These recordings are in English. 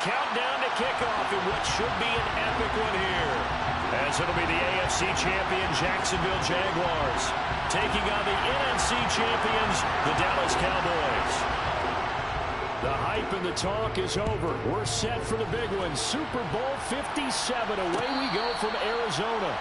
Countdown to kickoff in what should be an epic one here, as it'll be the AFC champion Jacksonville Jaguars taking on the NFC champions, the Dallas Cowboys. The hype and the talk is over. We're set for the big one. Super Bowl 57. Away we go from Arizona.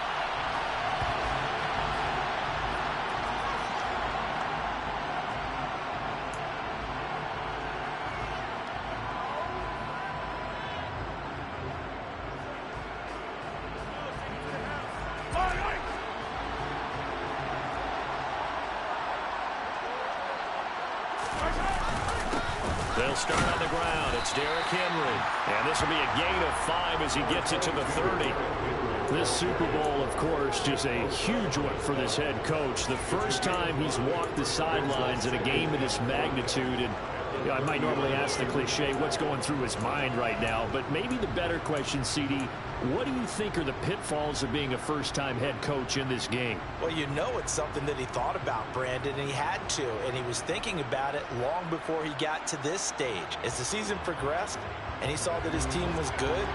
They'll start on the ground. It's Derrick Henry. And this will be a gain of 5 as he gets it to the 30. This Super Bowl, of course, just a huge one for this head coach. The first time he's walked the sidelines in a game of this magnitude. And I might normally ask the cliche, what's going through his mind right now? But maybe the better question, CD, what do you think are the pitfalls of being a first-time head coach in this game? Well, you know it's something that he thought about, Brandon, and he had to. And he was thinking about it long before he got to this stage. As the season progressed and he saw that his team was good,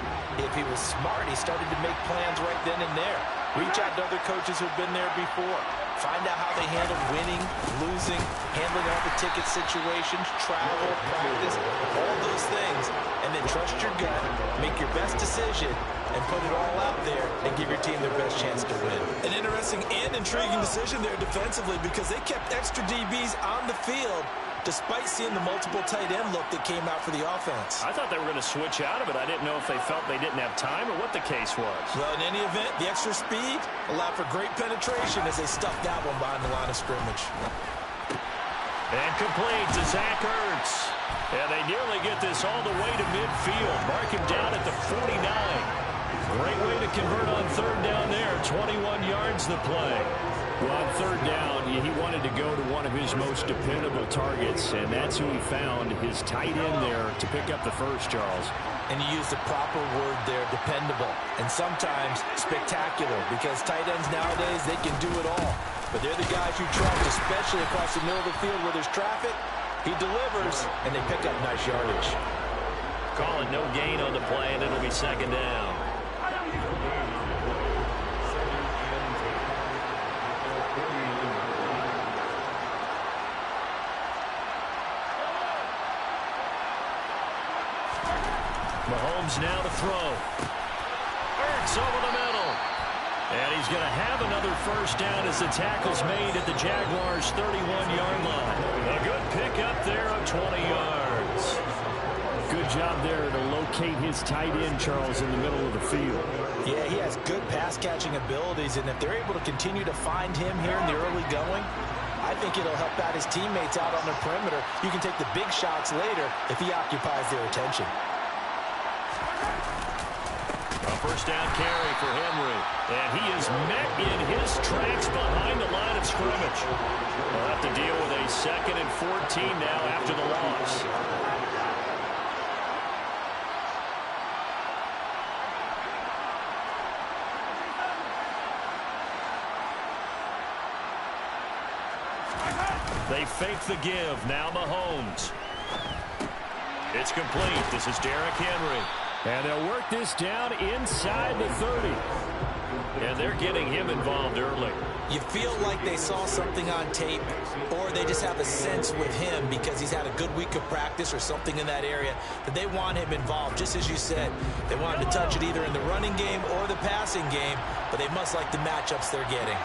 if he was smart, he started to make plans right then and there. Reach out to other coaches who've been there before. Find out how they handle winning, losing, handling all the ticket situations, travel, practice, all those things. And then trust your gut, make your best decision, and put it all out there and give your team their best chance to win. An interesting and intriguing decision there defensively because they kept extra DBs on the field despite seeing the multiple tight end look that came out for the offense. I thought they were going to switch out of it. I didn't know if they felt they didn't have time or what the case was. Well, in any event, the extra speed allowed for great penetration as they stuffed that one behind the line of scrimmage. And complete to Zach Ertz. And they nearly get this all the way to midfield. Mark him down at the 49. Great way to convert on third down there. 21 yards the play. Well, on third down, he wanted to go to one of his most dependable targets, and that's who he found, his tight end there, to pick up the first, Charles. And you used the proper word there, dependable, and sometimes spectacular, because tight ends nowadays, they can do it all. But they're the guys you trust, especially across the middle of the field where there's traffic. He delivers, and they pick up nice yardage. Call it no gain on the play, and it'll be second down. Mahomes now to throw. Ertz over the middle. And he's going to have another first down as the tackle's made at the Jaguars' 31-yard line. A good pickup there of 20 yards. Good job there to locate his tight end, Charles, in the middle of the field. Yeah, he has good pass-catching abilities, and if they're able to continue to find him here in the early going, I think it'll help out his teammates out on the perimeter. You can take the big shots later if he occupies their attention. A first down carry for Henry. And he is met in his tracks behind the line of scrimmage. They'll have to deal with a 2nd and 14 now after the loss. They fake the give. Now Mahomes. It's complete. This is Derrick Henry. And they'll work this down inside the 30. And they're getting him involved early. You feel like they saw something on tape, or they just have a sense with him because he's had a good week of practice or something in that area that they want him involved. Just as you said, they want him to touch it either in the running game or the passing game, but they must like the matchups they're getting.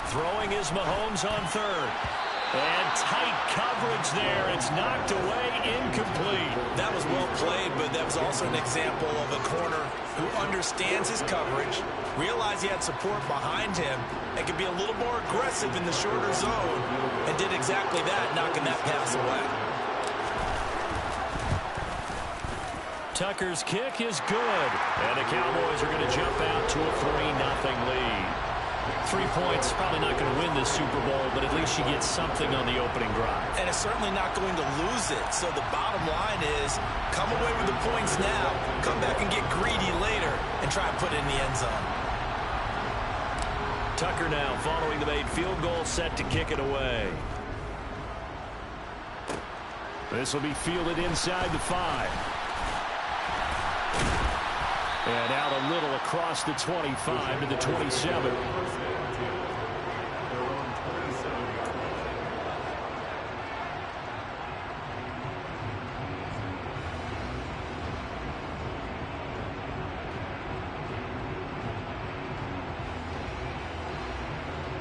Throwing is Mahomes on third. And tight coverage there. It's knocked away, incomplete. That was well played, but that was also an example of a corner who understands his coverage, realized he had support behind him, and could be a little more aggressive in the shorter zone, and did exactly that, knocking that pass away. Tucker's kick is good. And the Cowboys are going to jump out to a 3-0 lead. 3 points, probably not going to win this Super Bowl, but at least you get something on the opening drive. And it's certainly not going to lose it. So the bottom line is, come away with the points now, come back and get greedy later, and try and put it in the end zone. Tucker now following the made field goal, set to kick it away. This will be fielded inside the 5. And out a little across the 25 to the 27.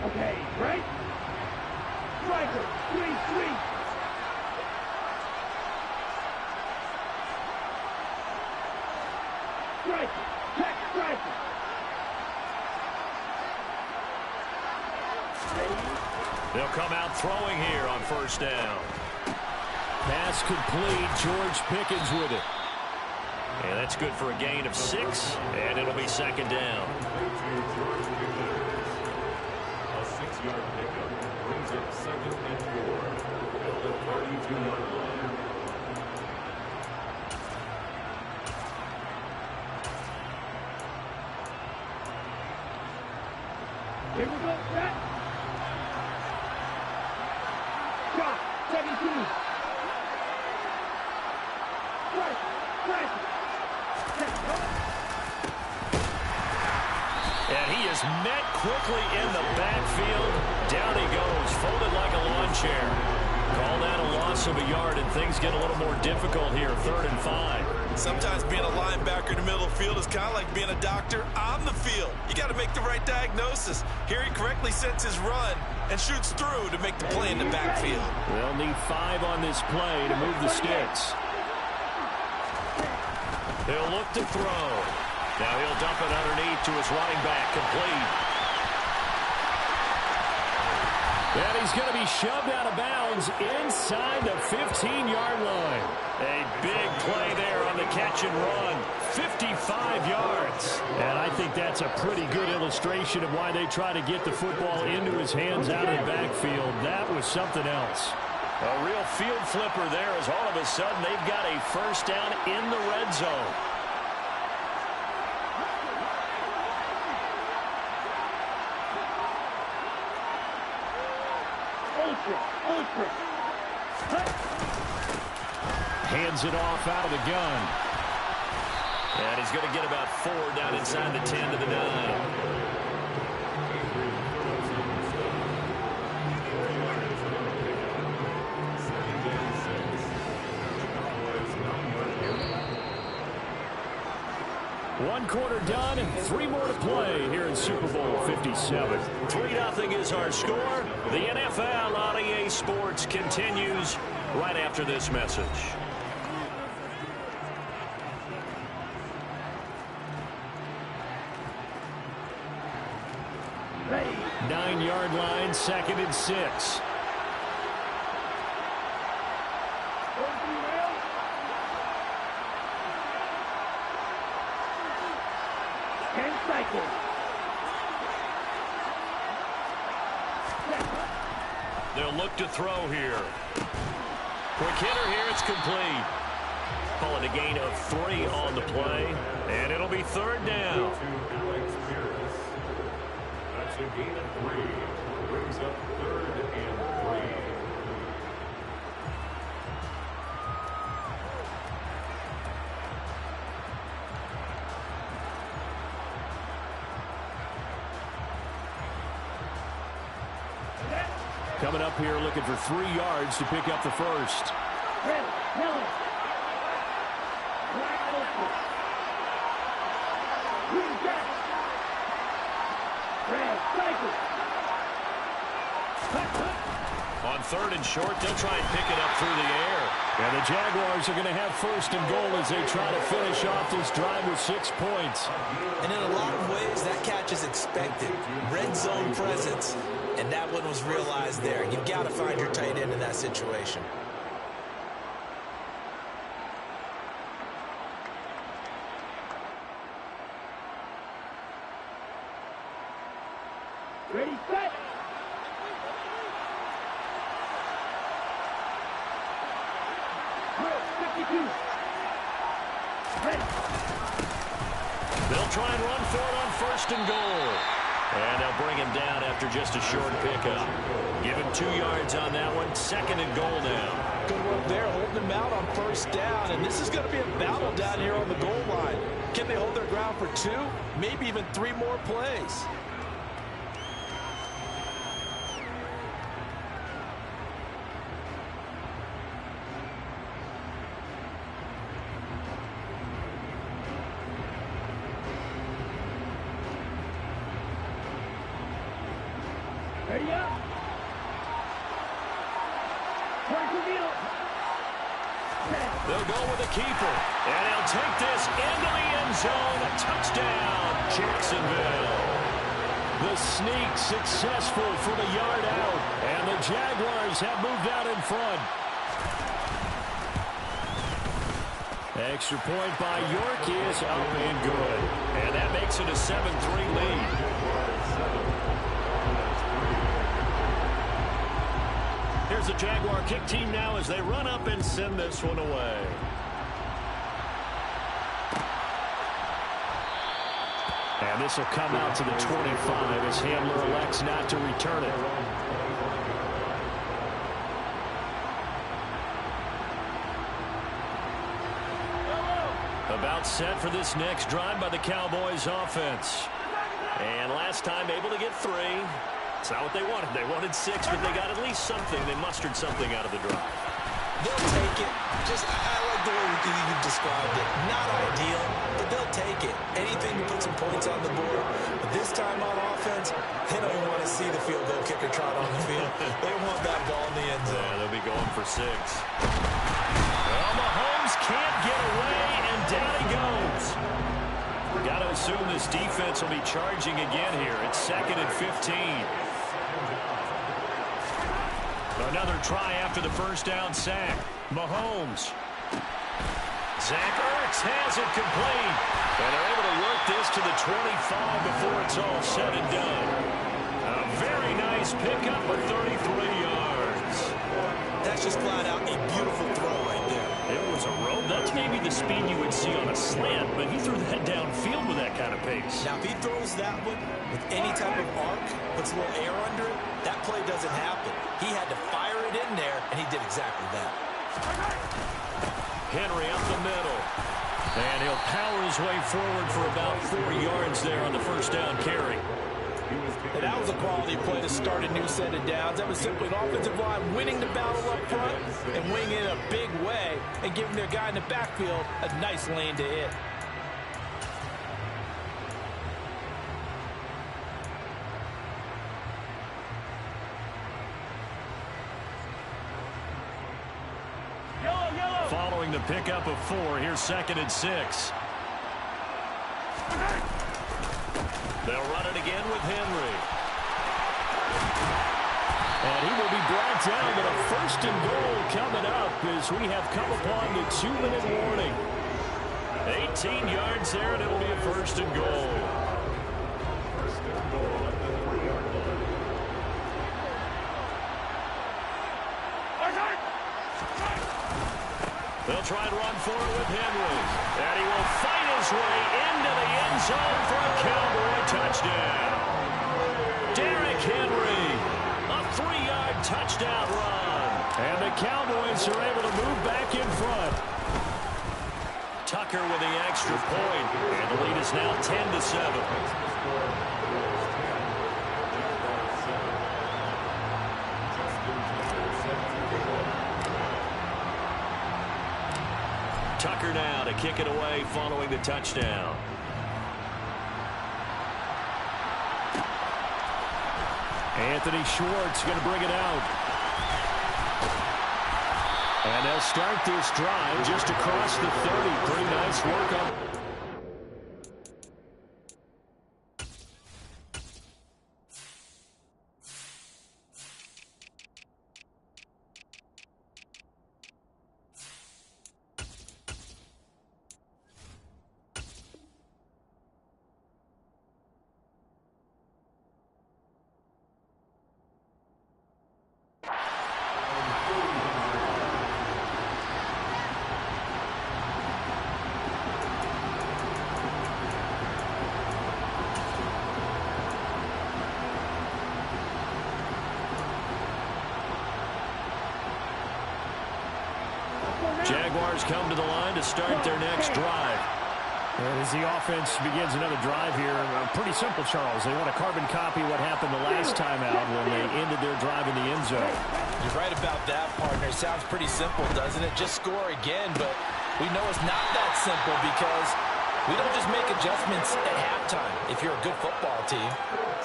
Okay, right? Striker, 3-3. Striker, check striker. They'll come out throwing here on first down. Pass complete. George Pickens with it. And that's good for a gain of 6, and it'll be second down. A 6-yard pickup brings up 2nd and 4 at the 32-yard line. Here we go, set. Shot, 17. Strike, strike. And he is met quickly in the backfield. Down he goes, folded like a lawn chair. Call that a loss of a yard, and things get a little more difficult here, 3rd and 5. Sometimes being a linebacker in the middle of the field is kind of like being a doctor on the field. You got to make the right diagnosis. Here he correctly sets his run and shoots through to make the play in the backfield. They'll need 5 on this play to move the sticks. He'll look to throw. Now he'll dump it underneath to his running back, complete. And he's going to be shoved out of bounds inside the 15-yard line. A big play there on the catch and run. 55 yards. And I think that's a pretty good illustration of why they try to get the football into his hands out of the backfield. That was something else. A real field flipper there as all of a sudden they've got a first down in the red zone. Ultra. Hands it off out of the gun. And he's going to get about 4 down inside the 10 to the 9. One quarter done and 3 more to play here in Super Bowl 57. 3-0 is our score. The NFL on EA Sports continues right after this message. Ready. 9-yard line, 2nd and 6. They'll look to throw here. Quick hitter here, it's complete. Call it a gain of 3 on the play, and it'll be 3rd down. That's a gain of 3. Brings up 3rd and 3. Coming up here looking for 3 yards to pick up the first. Ready. Miller. Wide open. Green back. Red. Cycle. On 3rd and short, they'll try and pick it up through the air. And the Jaguars are going to have 1st and goal as they try to finish off this drive with 6 points. And in a lot of ways, that catch is expected. Red zone presence. And that one was realized there. You've got to find your tight end in that situation. Ready, set. Drill, 52. Ready. They'll try and run for it on 1st and goal. And they'll bring him down after just a short pickup. Give him 2 yards on that one. 2nd and goal now. Good work there, holding him out on 1st down. And this is going to be a battle down here on the goal line. Can they hold their ground for 2, maybe even 3 more plays? Ready up. Try to kneel. They'll go with the keeper. And he'll take this into the end zone. A touchdown, Jacksonville. The sneak successful from a yard out. And the Jaguars have moved out in front. Extra point by York is up and good. And that makes it a 7-3 lead. Here's the Jaguar kick team now as they run up and send this one away. And this will come out to the 25 as Hamler elects not to return it. About set for this next drive by the Cowboys offense. And last time able to get 3. It's not what they wanted. They wanted 6, but they got at least something. They mustered something out of the drive. They'll take it. I like the way you described it. Not ideal, but they'll take it. Anything to put some points on the board. But this time on offense, they don't even want to see the field goal kicker trot on the field. They want that ball in the end zone. Yeah, they'll be going for 6. Well, Mahomes can't get away, and down he goes. Got to assume this defense will be charging again here. It's 2nd and 15. Another try after the 1st down sack. Mahomes. Zach Ertz has it complete. And they're able to work this to the 25 before it's all said and done. A very nice pickup for 33 yards. That's just flat out a beautiful throw right there. It was a rope. That's maybe the speed you would see on a slant, but he threw that downfield with that kind of pace. Now, if he throws that one with any type of arc, puts a little air under it, that play doesn't happen. He had to fire it in there, and he did exactly that. Henry up the middle. And he'll power his way forward for about 4 yards there on the 1st down carry. And that was a quality play to start a new set of downs. That was simply an offensive line winning the battle up front and winning it in a big way and giving their guy in the backfield a nice lane to hit. Following the pickup of 4, here's 2nd and 6. They'll run it again with Henry. And he will be brought down, but a 1st and goal coming up as we have come upon the 2-minute warning. 18 yards there, and it'll be a 1st and goal. They'll try and run for it with Henry. And he will fight his way into the end zone for a Cowboy touchdown. Derrick Henry, a 3-yard touchdown run. And the Cowboys are able to move back in front. Tucker with the extra point. And the lead is now 10-7. Tucker now to kick it away following the touchdown. Anthony Schwartz going to bring it out. And they'll start this drive just across the 30. Pretty nice work on. Jaguars come to the line to start their next drive. And as the offense begins another drive here, pretty simple, Charles. They want to carbon copy what happened the last time out when they ended their drive in the end zone. You're right about that, partner. It sounds pretty simple, doesn't it? Just score again, but we know it's not that simple because we don't just make adjustments at halftime. If you're a good football team,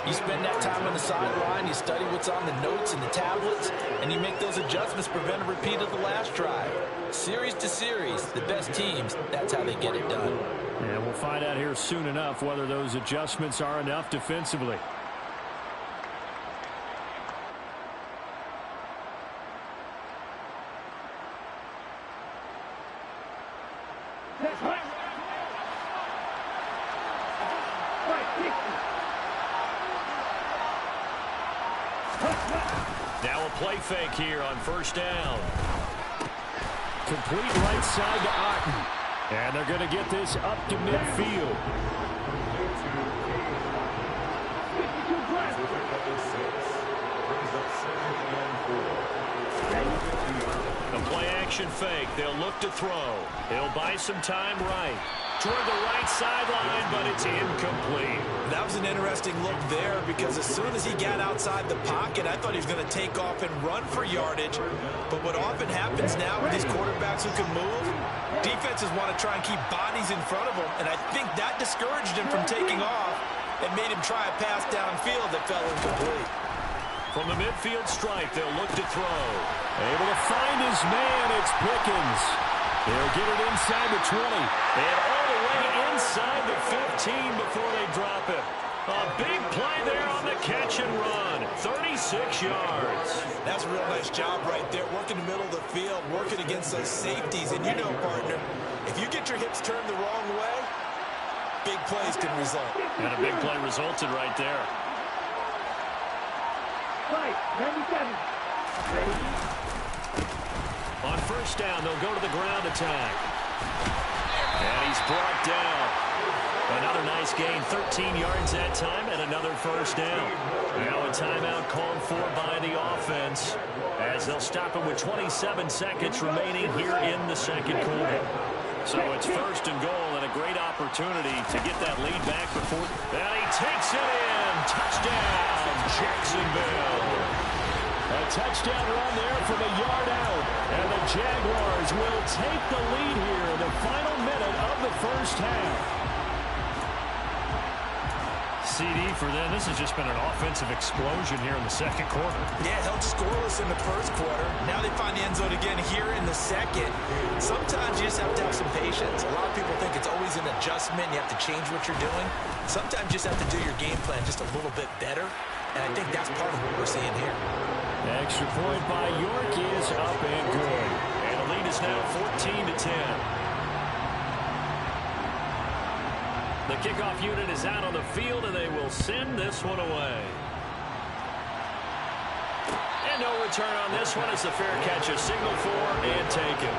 you spend that time on the sideline, you study what's on the notes and the tablets, and you make those adjustments, prevent a repeat of the last drive. Series to series, the best teams, that's how they get it done. And we'll find out here soon enough whether those adjustments are enough defensively. Now a play fake here on first down. Complete right side to Otten. And they're going to get this up to midfield. A play-action fake. They'll look to throw. He'll buy some time right. Toward the right sideline, but it's incomplete. That was an interesting look there because as soon as he got outside the pocket, I thought he was going to take off and run for yardage. But what often happens now with these quarterbacks who can move, defenses want to try and keep bodies in front of them, and I think that discouraged him from taking off and made him try a pass downfield that fell incomplete. From the midfield stripe, they'll look to throw. Able to find his man, it's Pickens. They'll get it inside the 20. And all the way inside the 15 before they drop it. A big play there on the catch and run. 36 yards. That's a real nice job right there, working the middle of the field, working against those safeties. And you know, partner, if you get your hips turned the wrong way, big plays can result. And a big play resulted right there. 97. On first down, they'll go to the ground attack. And he's brought down. Another nice gain, 13 yards that time, and another first down. Now a timeout called for by the offense as they'll stop him with 27 seconds remaining here in the second quarter. So it's first and goal and a great opportunity to get that lead back before. And he takes it in. Touchdown, Jacksonville. A touchdown run there from a yard out. And the Jaguars will take the lead here in the final minute of the first half. CD for them. This has just been an offensive explosion here in the second quarter. Yeah, held scoreless in the first quarter. Now they find the end zone again here in the second. Sometimes you just have to have some patience. A lot of people think it's always an adjustment. You have to change what you're doing. Sometimes you just have to do your game plan just a little bit better. And I think that's part of what we're seeing here. Extra point by York is up and good. And the lead is now 14-10. The kickoff unit is out on the field, and they will send this one away. And no return on this one as the fair catch is signaled for and taken.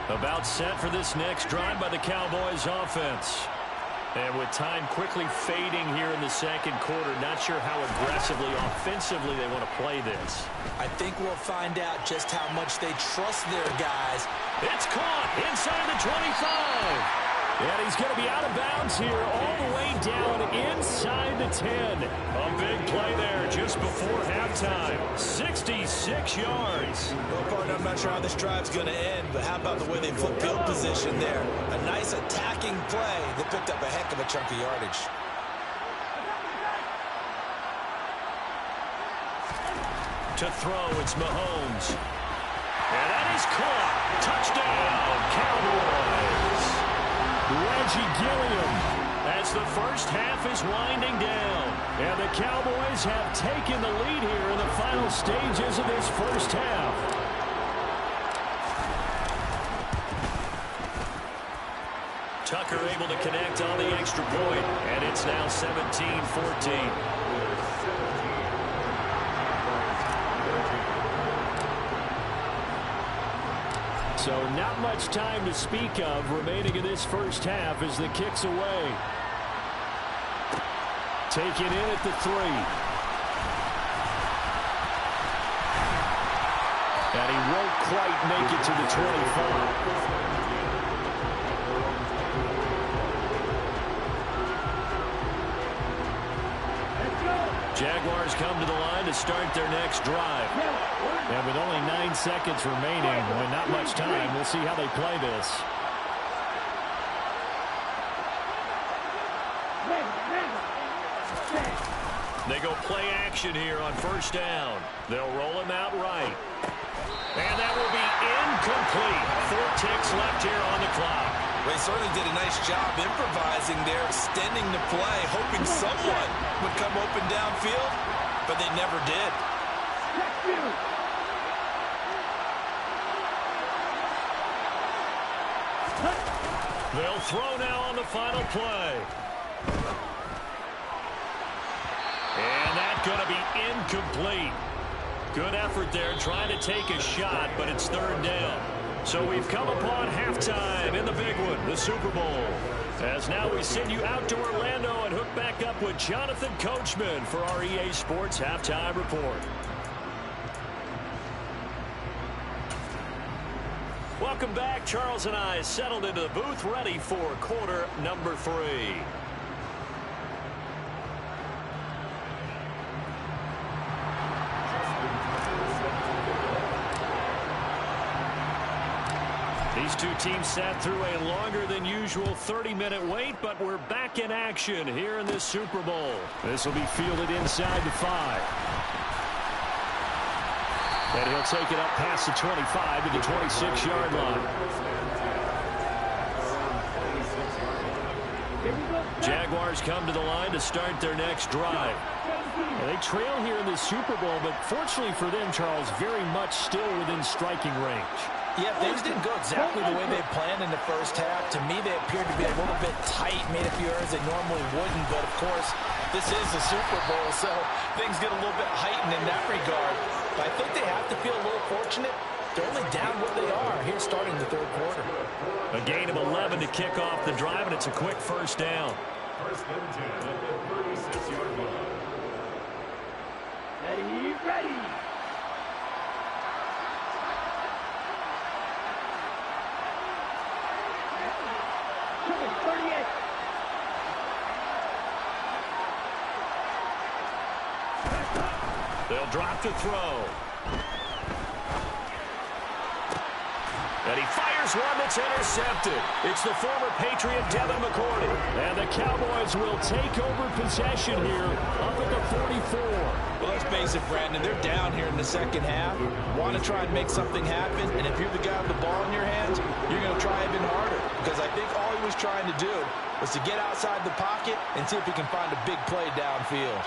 About set for this next drive by the Cowboys offense. And with time quickly fading here in the second quarter, not sure how aggressively, offensively they want to play this. I think we'll find out just how much they trust their guys. It's caught inside the 25. And he's going to be out of bounds here all the way down inside the 10. A big play there just before halftime. 66 yards. Well, partner, I'm not sure how this drive's going to end, but how about the way they flip field position there? A nice attacking play that picked up a heck of a chunk of yardage. To throw, it's Mahomes. And that is caught. Touchdown, Cowboys. Reggie Gilliam. As the first half is winding down. And the Cowboys have taken the lead here in the final stages of this first half. Tucker able to connect on the extra point, and it's now 17-14. So not much time to speak of remaining in this first half as the kick's away. Taken in at the 3. And he won't quite make it to the 25. Jaguars come to the line to start their next drive. And with only 9 seconds remaining, and not much time, we'll see how they play this. They go play action here on first down. They'll roll him out right. And that will be incomplete. 4 ticks left here on the clock. They certainly did a nice job improvising there, extending the play, hoping someone would come open downfield, but they never did. They'll throw now on the final play. And that's going to be incomplete. Good effort there trying to take a shot, but it's 3rd down. So we've come upon halftime in the big one, the Super Bowl. As now we send you out to Orlando and hook back up with Jonathan Coachman for our EA Sports Halftime Report. Welcome back. Charles and I settled into the booth ready for quarter number 3. These two teams sat through a longer than usual 30-minute wait, but we're back in action here in this Super Bowl. This will be fielded inside the 5. And he'll take it up past the 25 to the 26-yard line. Jaguars come to the line to start their next drive. Well, they trail here in this Super Bowl, but fortunately for them, Charles, very much still within striking range. Yeah, things didn't go exactly the way they planned in the first half. To me, they appeared to be a little bit tight, made a few errors they normally wouldn't. But, of course, this is the Super Bowl, so things get a little bit heightened in that regard. But I think they have to feel a little fortunate. They're only down what they are here starting the 3rd quarter. A gain of 11 to kick off the drive, and it's a quick first down. First and 10 at the 36-yard line. Ready. They'll drop to throw. And he fires one that's intercepted. It's the former Patriot Devin McCourty. And the Cowboys will take over possession here up at the 44. Well, let's face it, Brandon, they're down here in the second half. Want to try and make something happen, and if you're the guy with the ball in your hands, you're going to try even harder. Because I think all he was trying to do was to get outside the pocket and see if he can find a big play downfield.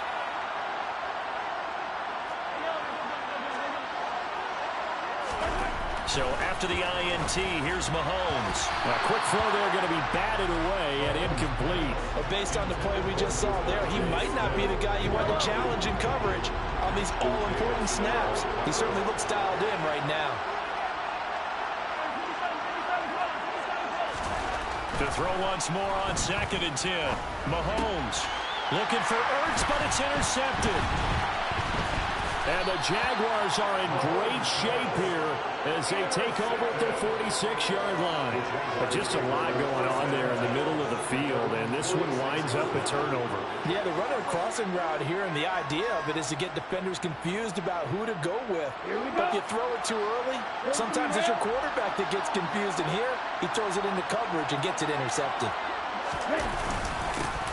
So after the INT, here's Mahomes. A quick throw there going to be batted away and incomplete. But based on the play we just saw there, he might not be the guy you want to challenge in coverage on these all-important snaps. He certainly looks dialed in right now. To throw once more on 2nd and 10. Mahomes looking for Ertz, but it's intercepted. And the Jaguars are in great shape here as they take over at their 46-yard line. But just a lot going on there in the middle of the field, and this one winds up a turnover. Yeah, the runner crossing route here, and the idea of it is to get defenders confused about who to go with. But if you throw it too early, sometimes it's your quarterback that gets confused, and here he throws it into coverage and gets it intercepted.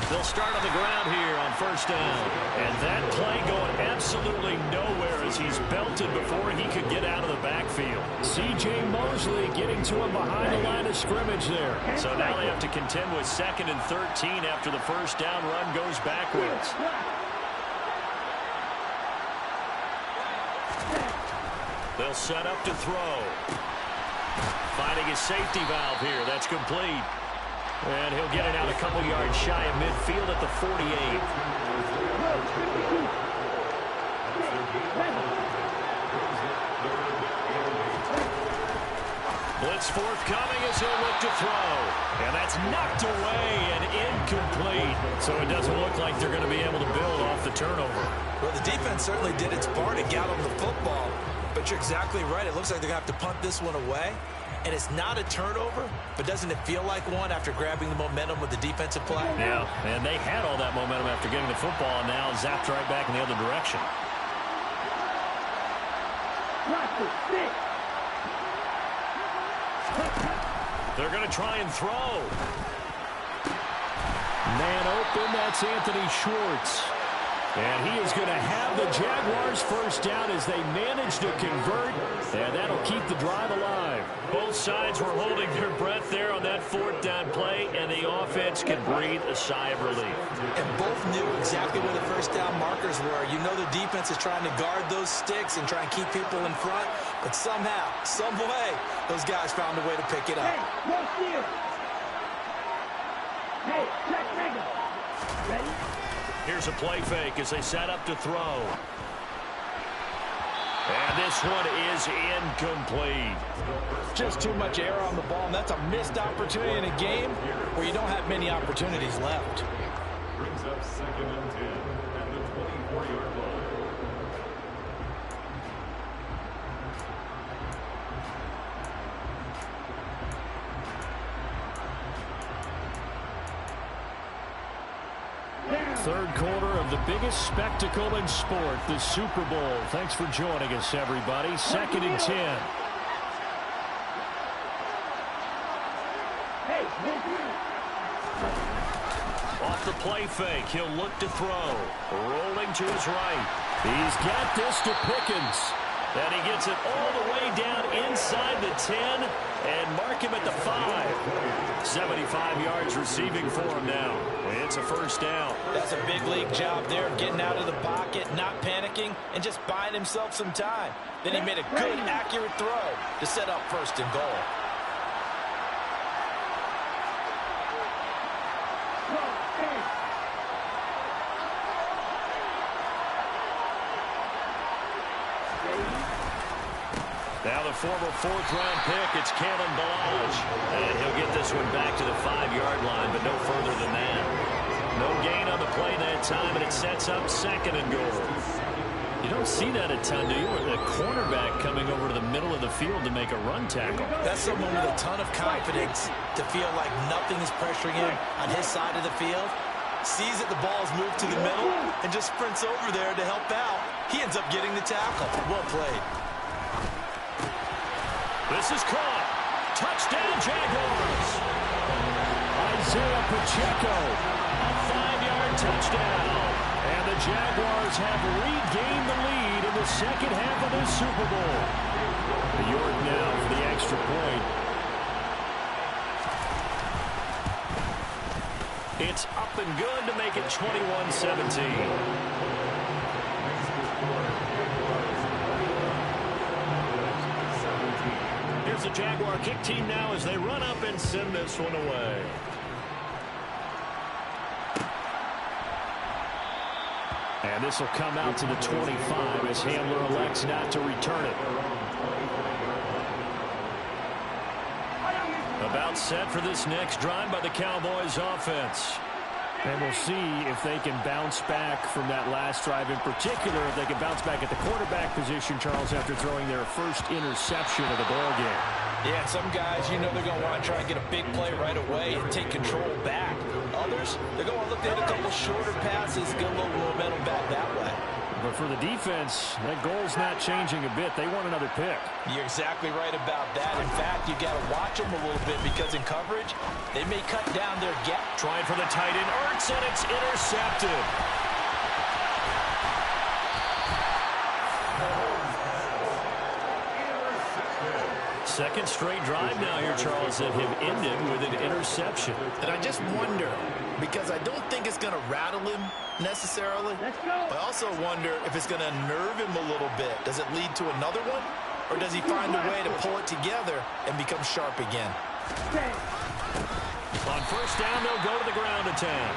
They'll start on the ground here on first down. And that play going absolutely nowhere as he's belted before he could get out of the backfield. C.J. Mosley getting to him behind the line of scrimmage there. So now they have to contend with 2nd and 13 after the first down run goes backwards. They'll set up to throw. Finding his safety valve here. That's complete. And he'll get it out a couple yards shy of midfield at the 48. Blitz forthcoming as he'll look to throw. And that's knocked away and incomplete. So it doesn't look like they're going to be able to build off the turnover. Well, the defense certainly did its part and got on the football. But you're exactly right. It looks like they're going to have to punt this one away. And it's not a turnover, but doesn't it feel like one after grabbing the momentum with the defensive play? Yeah, and they had all that momentum after getting the football, and now zapped right back in the other direction. They're going to try and throw. Man open, that's Anthony Schwartz. And he is going to have the Jaguars first down as they manage to convert, and that'll keep the drive alive. Both sides were holding their breath there on that fourth down play, and the offense can breathe a sigh of relief. And both knew exactly where the first down markers were. You know the defense is trying to guard those sticks and try and keep people in front, but somehow, some way, those guys found a way to pick it up. Hey, no steal. Hey, check nigga. Ready? Here's a play fake as they set up to throw. And this one is incomplete. Just too much error on the ball, and that's a missed opportunity in a game where you don't have many opportunities left. Brings up 2nd and 10 at the 24-yard line. Third quarter of the biggest spectacle in sport, the Super Bowl. Thanks for joining us, everybody. 2nd and 10. Off the play fake, he'll look to throw. Rolling to his right. He's got this to Pickens. And he gets it all the way down inside the 10 and mark him at the 5. 75 yards receiving for him now. It's a first down. That's a big league job there of getting out of the pocket, not panicking, and just buying himself some time. Then he made a good, accurate throw to set up 1st and goal. Now the former 4th-round pick, it's Kalen Ballage. And he'll get this one back to the 5-yard line, but no further than that. No gain on the play that time, and it sets up 2nd and goal. You don't see that a ton, do you? With a cornerback coming over to the middle of the field to make a run tackle. That's someone with a ton of confidence to feel like nothing is pressuring him on his side of the field. Sees that the ball is moved to the middle and just sprints over there to help out. He ends up getting the tackle. Well played. This is caught. Touchdown, Jaguars. Isaiah Pacheco. A 5-yard touchdown. And the Jaguars have regained the lead in the second half of this Super Bowl. York now for the extra point. It's up and good to make it 21-17. Here's the Jaguar kick team now as they run up and send this one away. And this will come out to the 25 as Hamler elects not to return it. About set for this next drive by the Cowboys offense. And we'll see if they can bounce back from that last drive. In particular, if they can bounce back at the quarterback position, Charles, after throwing their first interception of the ball game. Yeah, some guys, you know they're going to want to try and get a big play right away and take control back. Others, they're going to look at a couple shorter passes, get a little momentum back that way. But for the defense, that goal's not changing a bit. They want another pick. You're exactly right about that. In fact, you got to watch them a little bit because in coverage, they may cut down their gap. Trying for the tight end, Ertz, and it's intercepted. Second straight drive now here, Charles, that have ended with an interception. And I just wonder, because I don't think it's going to rattle him necessarily. Let's go. I also wonder if it's going to nerve him a little bit. Does it lead to another one? Or does he find a way to pull it together and become sharp again? On first down, they'll go to the ground attack.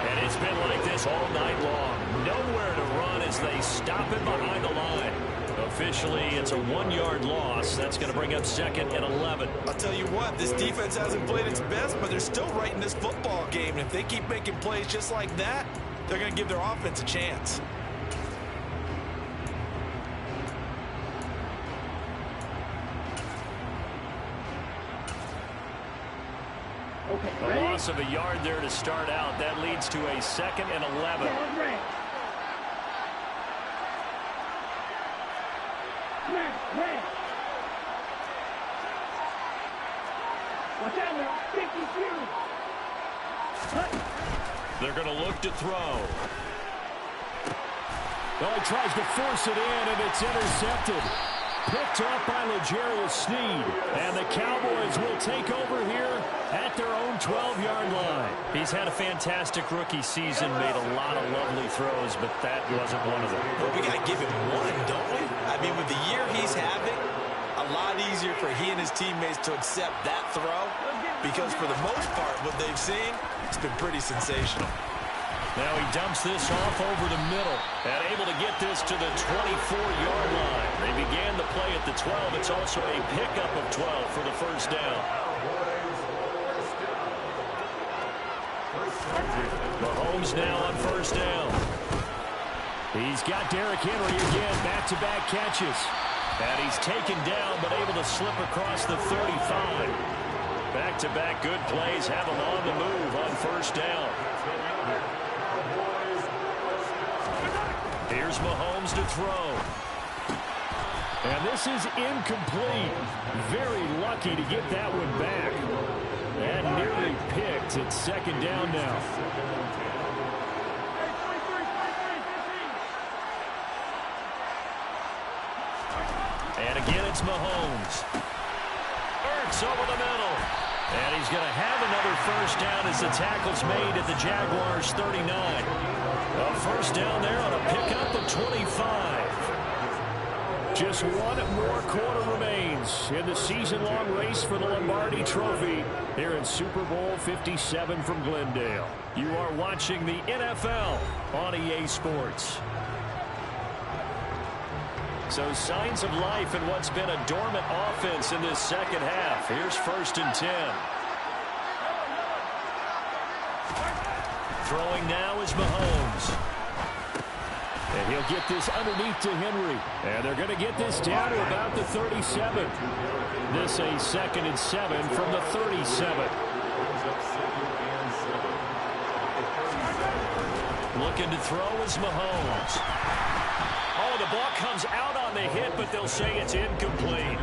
And it's been like this all night long. Nowhere to run as they stop it behind the line. A officially it's a 1-yard loss. That's going to bring up 2nd and 11. I'll tell you what, this defense hasn't played its best, but they're still right in this football game. And if they keep making plays just like that, they're going to give their offense a chance. Okay, A ready? loss of a yard there to start out. That leads to a 2nd and 11. Stand ready. Smash, ready. Watch out now. 52. Cut. They're going to look to throw. Well, he tries to force it in, and it's intercepted. Picked up by L'Jarius Sneed. And the Cowboys will take over here at their own 12-yard line. He's had a fantastic rookie season, made a lot of lovely throws, but that wasn't one of them. Well, we got to give him one, don't we? I mean, with the year he's having, a lot easier for he and his teammates to accept that throw because for the most part, what they've seen, it's been pretty sensational. Now he dumps this off over the middle and able to get this to the 24-yard line. They began the play at the 12. It's also a pickup of 12 for the first down. Mahomes now on first down. He's got Derrick Henry again, back-to-back catches. And he's taken down but able to slip across the 35. Back-to-back good plays have him on the move on first down. Here's Mahomes to throw. And this is incomplete. Very lucky to get that one back. And nearly picked. It's 2nd down now. And again, it's Mahomes. Ertz over the middle. And he's going to have another first down as the tackle's made at the Jaguars' 39. A first down there on a pickup of 25. Just one more quarter remains in the season-long race for the Lombardi Trophy here in Super Bowl 57 from Glendale. You are watching the NFL on EA Sports. So signs of life in what's been a dormant offense in this second half. Here's 1st and 10. Throwing now is Mahomes. And he'll get this underneath to Henry. And they're going to get this down to about the 37. This a 2nd and 7 from the 37. Looking to throw is Mahomes. Oh, the ball comes out on the hit, but they'll say it's incomplete.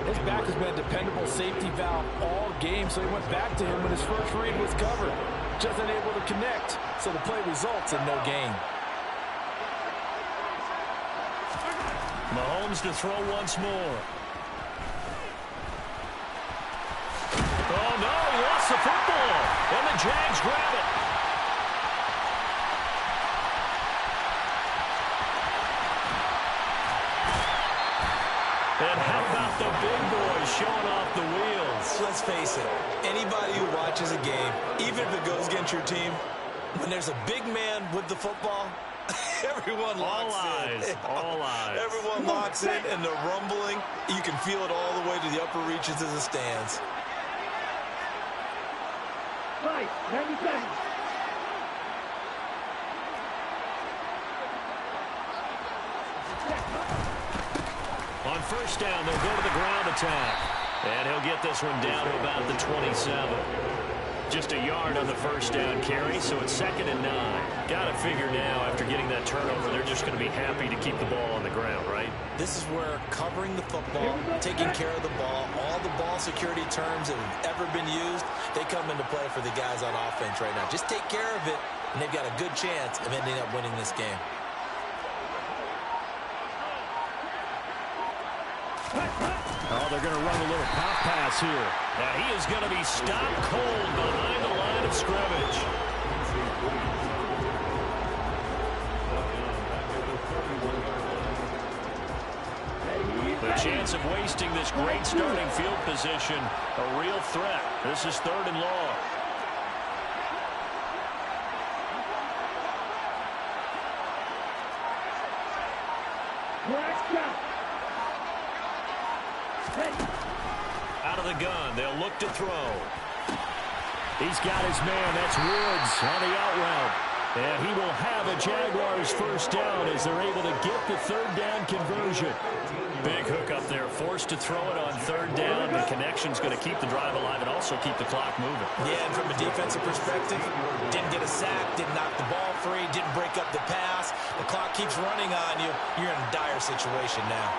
His back has been a dependable safety valve all game, so he went back to him when his first read was covered. Just unable to connect, so the play results in no gain. Mahomes to throw once more. Oh, no, he lost the football. And the Jags grab it. And how about the big boys showing off the wheels? Let's face it, anybody who watches a game, even if it goes against your team, when there's a big man with the football, everyone locks in. All eyes. Everyone locks in, and the rumbling, you can feel it all the way to the upper reaches of the stands. 90 seconds. On first down, they'll go to the ground attack. And he'll get this one down to about the 27. Just a yard on the first down carry, so it's 2nd and 9. Got to figure now, after getting that turnover, they're just going to be happy to keep the ball on the ground, right? This is where covering the football, taking care of the ball, all the ball security terms that have ever been used, they come into play for the guys on offense right now. Just take care of it, and they've got a good chance of ending up winning this game. Oh, they're going to run a little pop pass here. Now he is going to be stopped cold behind the line of scrimmage. The chance of wasting this great starting field position, a real threat. This is 3rd and long. Black shot. Out of the gun, they'll look to throw. He's got his man. That's Woods on the out route. And he will have a Jaguars first down as they're able to get the third down conversion. Big hook up there, forced to throw it on third down. The connection's going to keep the drive alive and also keep the clock moving. Yeah, and from a defensive perspective, didn't get a sack, didn't knock the ball free, didn't break up the pass. The clock keeps running on you. You're in a dire situation now.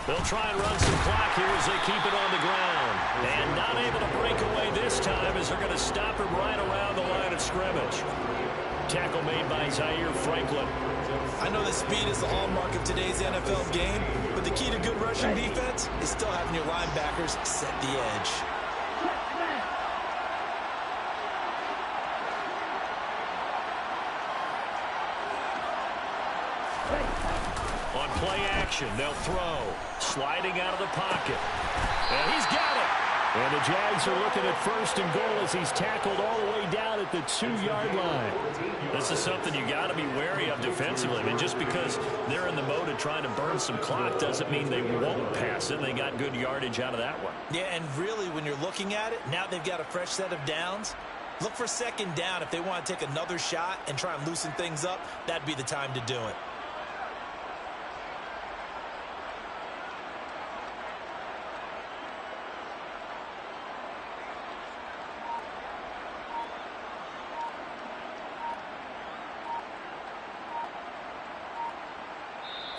They'll try and run some clock here as they keep it on the ground. And not able to break away this time as they're going to stop him right around the line of scrimmage. Tackle made by Zaire Franklin. I know that speed is the hallmark of today's NFL game, but the key to good rushing defense is still having your linebackers set the edge. On play action, they'll throw. Sliding out of the pocket. And he's got it. And the Jags are looking at first and goal as he's tackled all the way down at the 2-yard line. This is something you got to be wary of defensively. I mean, just because they're in the mode of trying to burn some clock doesn't mean they won't pass it. They got good yardage out of that one. Yeah, and really, when you're looking at it, now they've got a fresh set of downs. Look for second down. If they want to take another shot and try and loosen things up, that'd be the time to do it.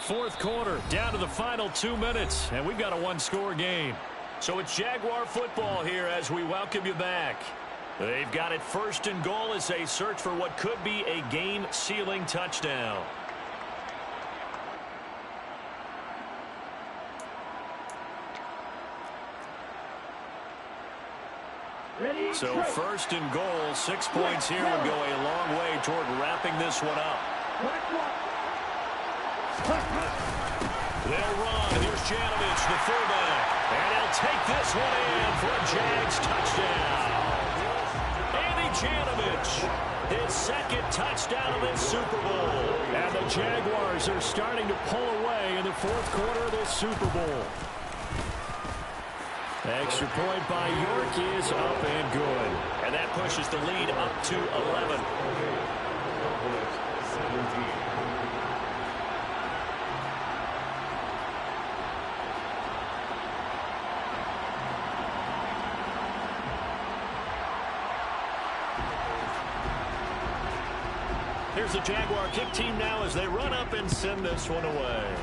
Fourth quarter, down to the final 2 minutes, and we've got a one-score game. So it's Jaguar football here as we welcome you back. They've got it first and goal as they search for what could be a game-sealing touchdown. So first and goal, 6 points here would go a long way toward wrapping this one up. They'll run. Here's Janovich, the fullback. And he'll take this one in for a Jags touchdown. Andy Janovich, his second touchdown of this Super Bowl. And the Jaguars are starting to pull away in the fourth quarter of this Super Bowl. Extra point by York is up and good. And that pushes the lead up to 11. Here's the Jaguar kick team now as they run up and send this one away.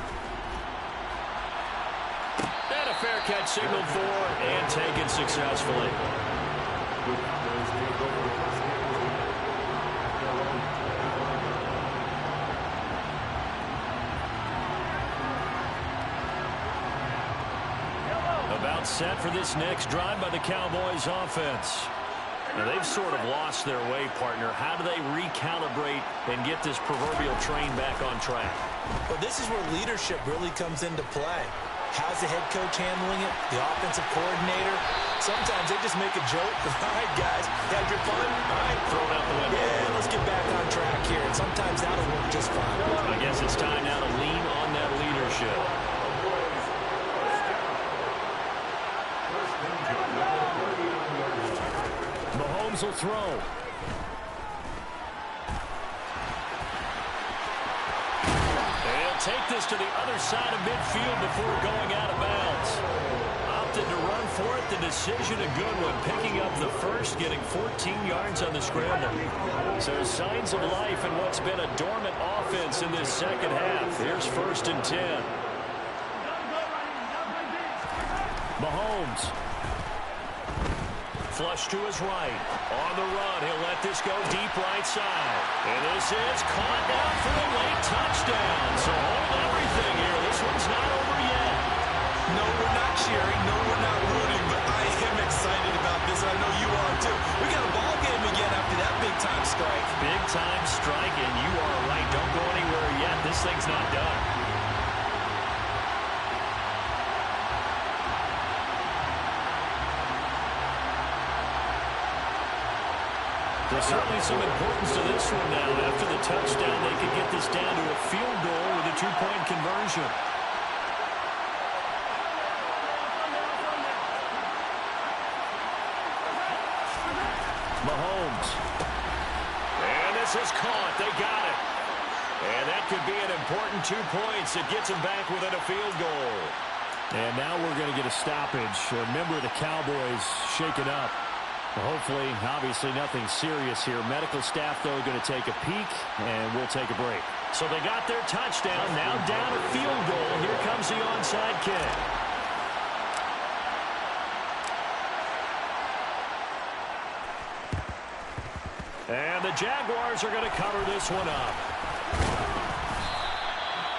And a fair catch signaled for and taken successfully. About set for this next drive by the Cowboys offense. Now, they've sort of lost their way, partner. How do they recalibrate and get this proverbial train back on track? Well, this is where leadership really comes into play. How's the head coach handling it? The offensive coordinator? Sometimes they just make a joke. All right, guys, had your fun? All right. Throw it out the window. Yeah, let's get back on track here. And sometimes that'll work just fine. I guess it's time now to lean on that leadership. Mahomes will throw. They'll take this to the other side of midfield before going out of bounds. Opted to run for it. The decision a good one. Picking up the first, getting 14 yards on the scramble. So signs of life in what's been a dormant offense in this second half. Here's first and 10. Mahomes. Flush to his right. On the run, he'll let this go deep right side. And this is caught down for a late touchdown. So hold everything here. This one's not over yet. No, we're not cheering. No, we're not rooting. But I am excited about this. I know you are, too. We got a ball game again after that big-time strike. Big-time strike, and you are right. Don't go anywhere yet. This thing's not done. There's certainly some importance to this one now. After the touchdown, they could get this down to a field goal with a two-point conversion. Mahomes. And this is caught. They got it. And that could be an important 2 points. It gets them back within a field goal. And now we're going to get a stoppage. A member of the Cowboys shaken up. Hopefully, obviously, nothing serious here. Medical staff, though, going to take a peek, and we'll take a break. So they got their touchdown. Now down a field goal. Here comes the onside kick. And the Jaguars are going to cover this one up.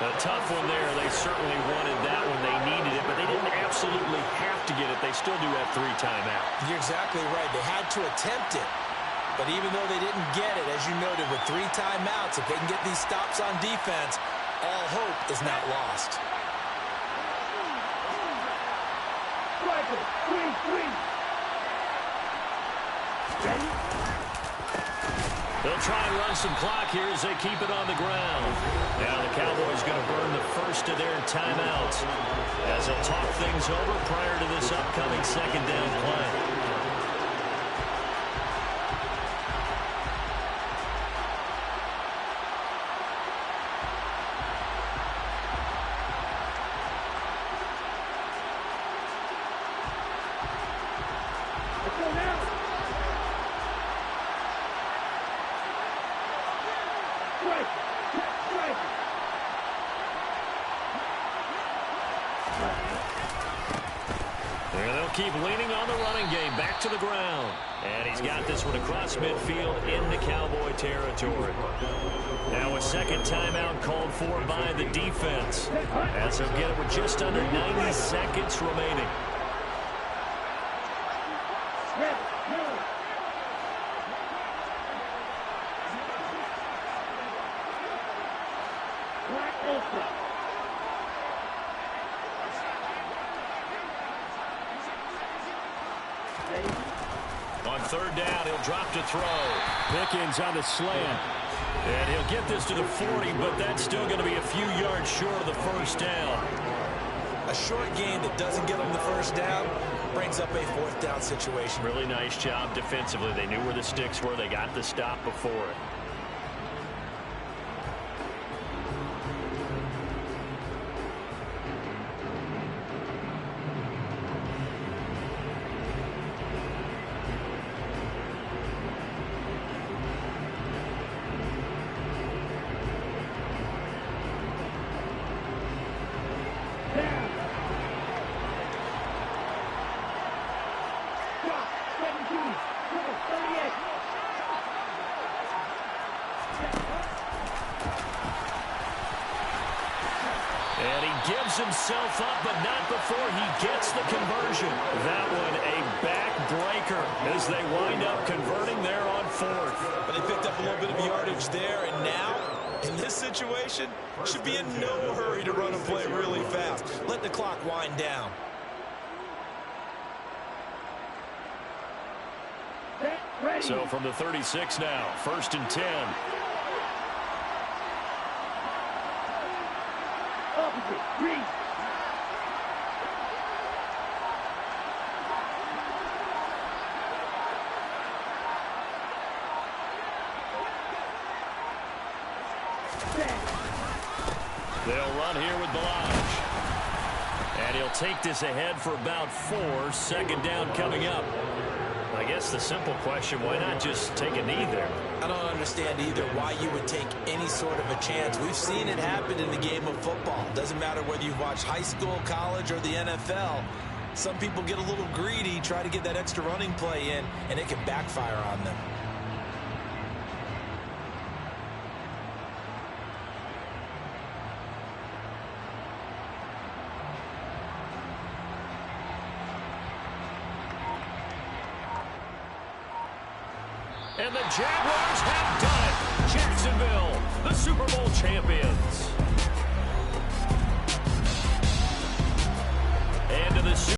A tough one there. They certainly wanted that one. They needed it, but they didn't absolutely have to get it. They still do have 3 timeouts. You're exactly right. They had to attempt it. But even though they didn't get it, as you noted, with 3 timeouts, if they can get these stops on defense, all hope is not lost. They'll try and run some clock here as they keep it on the ground. Now the Cowboys going to burn the first of their timeouts as they'll talk things over prior to this upcoming second down play. Keep leaning on the running game, back to the ground. And he's got this one across midfield into Cowboy territory. Now a second timeout called for by the defense, as they'll get it with just under 90 seconds remaining. On third down, he'll drop to throw. Pickens on the slant. And he'll get this to the 40, but that's still going to be a few yards short of the first down. A short gain that doesn't get them the first down brings up a 4th down situation. Really nice job defensively. They knew where the sticks were. They got the stop before it. Himself up, but not before he gets the conversion. That one a backbreaker as they wind up converting there on 4th. But they picked up a little bit of yardage there, and now, in this situation, should be in no hurry to run a play really fast. Let the clock wind down. So from the 36 now, 1st and 10. They'll run here with Balaj. And he'll take this ahead for about 4. 2nd down coming up. I guess the simple question, why not just take a knee there? I don't understand either why you would take any sort of a chance. We've seen it happen in the game of football. Doesn't matter whether you've watched high school, college, or the NFL. Some people get a little greedy, try to get that extra running play in, and it can backfire on them. And the Jaguars have done it. Jacksonville, the Super Bowl champions.